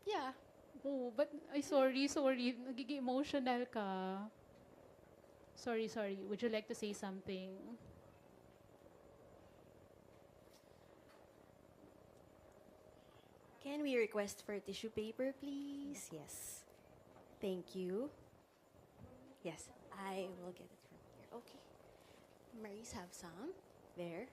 Yeah. Oh, but, ay, sorry. Nagiging emotional ka. Sorry. Would you like to say something? Can we request for tissue paper, please? Yes. Thank you. Yes, I will get it from here. Okay. Maurice, have some. There.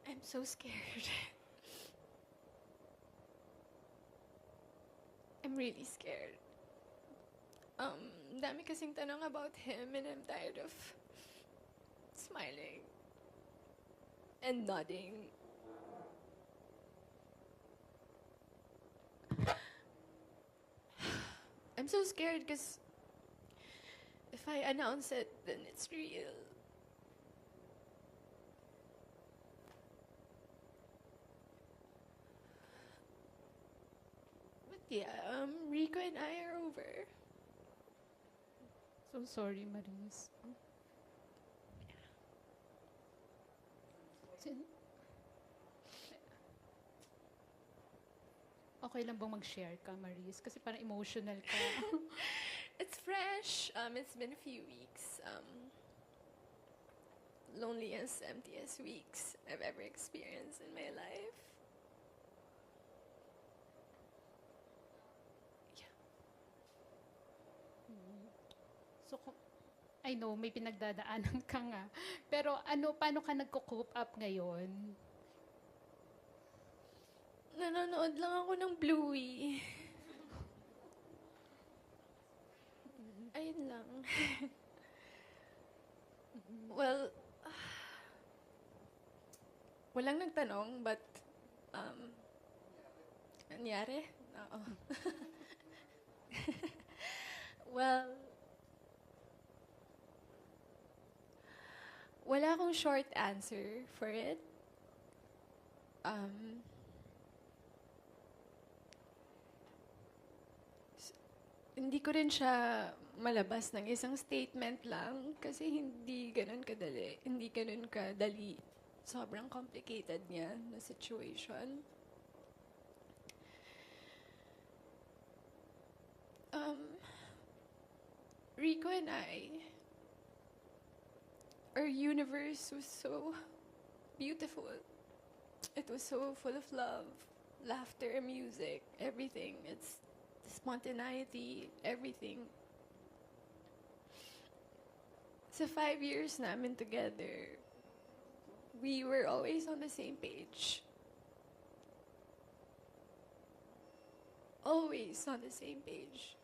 I'm so scared. I'm really scared. Dami kasing tanong about him and I'm tired of smiling and nodding. I'm so scared because if I announce it, then it's real. But yeah, Rico and I are over. So sorry, Maris. Sin- Okay lang bang mag-share ka, Maris? Kasi parang emotional ka. It's fresh. It's been a few weeks. Loneliest, emptiest weeks I've ever experienced in my life. Yeah. So, I know, may pinagdadaanan ka nga. Pero paano ka nagko-cope up ngayon? Nanonood lang ako ng Bluey. Ayun lang. Well, walang nagtanong, but, nangyari? Oo. Well, wala akong short answer for it. Um, hindi ko rin siya malabas ng isang statement lang kasi hindi ganun kadali. Hindi ganun kadali. Sobrang complicated niya na situation. Um, Rico and I, our universe was so beautiful. It was so full of love, laughter, music, everything. It's spontaneity, everything. Sa 5 years namin together, we were always on the same page. Always on the same page.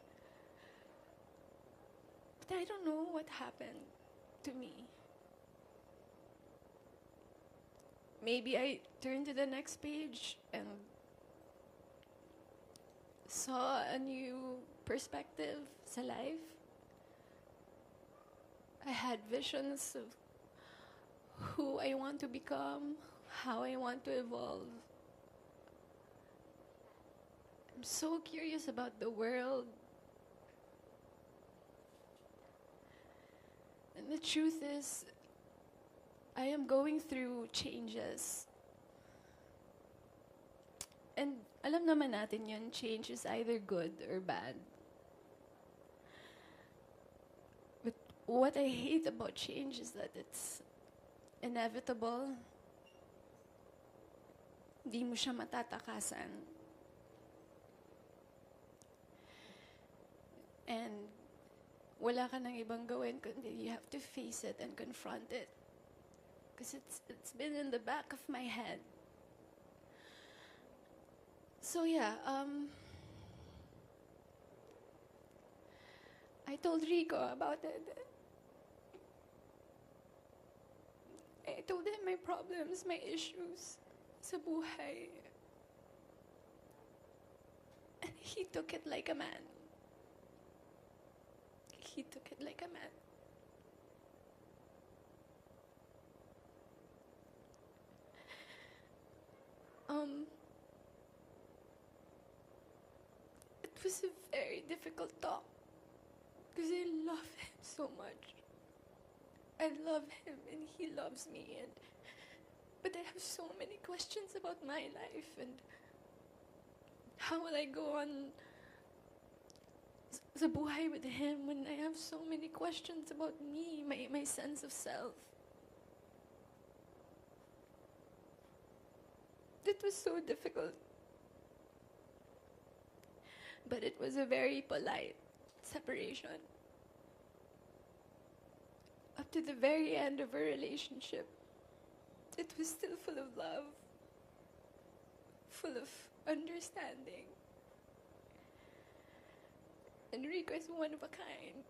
But I don't know what happened to me. Maybe I turned to the next page and saw a new perspective sa life. I had visions of who I want to become, how I want to evolve. I'm so curious about the world. And the truth is, I am going through changes. And alam naman natin yun, change is either good or bad. But what I hate about change is that it's inevitable. Di mo siya matatakasan. And wala ka nang ibang gawin kundi you have to face it and confront it. Because it's been in the back of my head. So yeah, I told Rico about it. I told him my problems, my issues sa buhay. And he took it like a man. He took it like a man. Um, it was a very difficult talk because I love him so much. I love him and he loves me, and But I have so many questions about my life, and how will I go on sa buhay with him when I have so many questions about me, my sense of self. It was so difficult. But it was a very polite separation. Up to the very end of our relationship, it was still full of love, full of understanding. And Rico is one of a kind.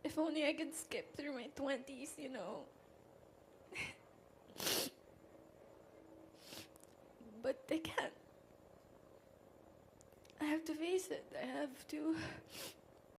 If only I could skip through my 20s, you know. But I can't. I have to face it. I have to